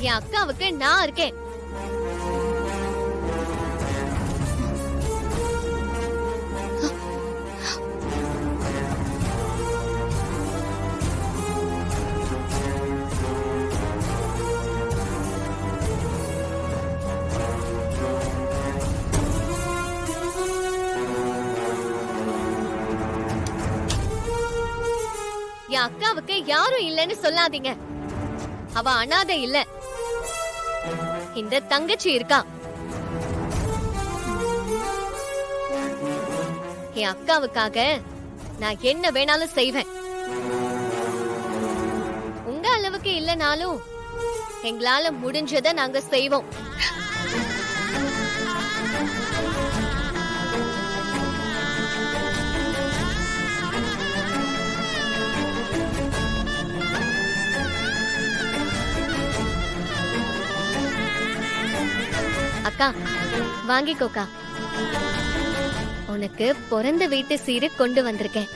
என் அக்காவுக்கு நான் இருக்கேன். என் அக்காவுக்கு யாரும் இல்லைன்னு சொல்லாதீங்க. அவ அனாதை இல்ல, இந்த தங்கச்சி இருக்கா. என் அக்காவுக்காக நான் என்ன வேணாலும் செய்வேன். உங்க அளவுக்கு இல்லனாலும் எங்களால முடிஞ்சதை நாங்க செய்வோம். அக்கா வாங்கிக்கோக்கா, உனக்கு பிறந்த வீட்டு சீரை கொண்டு வந்திருக்கேன்.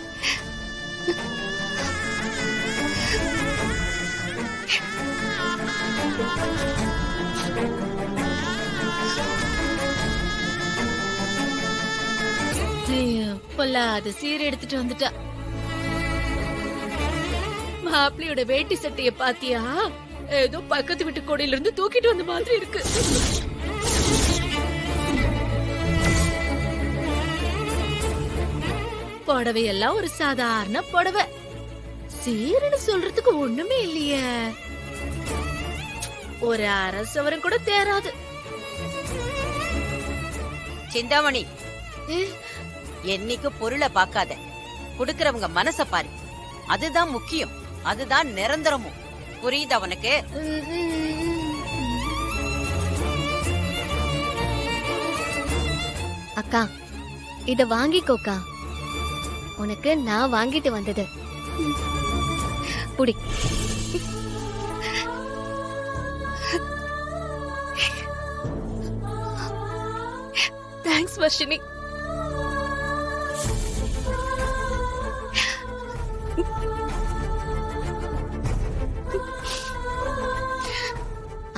பொல்லாத சீரை எடுத்துட்டு வந்துட்டா. மாப்பிள்ளையோட வேட்டி சட்டைய பாத்தியா? ஏதோ பக்கத்து வீட்டு கோடையில இருந்து தூக்கிட்டு வந்த மாதிரி இருக்கு. புடவை எல்லாம் ஒரு சாதாரண புடவை, சீருன்னு சொல்றதுக்கு ஒண்ணுமே இல்லையே. ஒரு அரசவரம் கூட தேராது. சிந்தாமணி, என்னைக்கு பொருளை பார்க்காத, குடுக்கறவங்க மனச பாரு. அதுதான் முக்கியம், அதுதான் நிரந்தரமும். புரியுது அவனுக்கு? அக்கா இத வாங்கிக்கோக்கா, உனக்கு நான் வாங்கிட்டு வந்தது. புடி. தேங்க்ஸ் வர்ஷினி.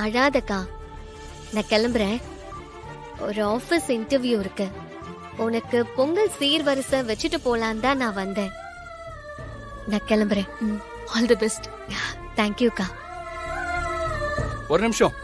அழாதக்கா, நான் கிளம்புறேன். ஒரு ஆபீஸ் இன்டர்வியூ இருக்கு. உனக்கு பொங்கல் சீர்வரிசை வச்சுட்டு போலான்னு தான் நான் வந்தேன். நான் கிளம்புறேன். All the best. தேங்க்யூக்கா. ஒரு நிமிஷம்.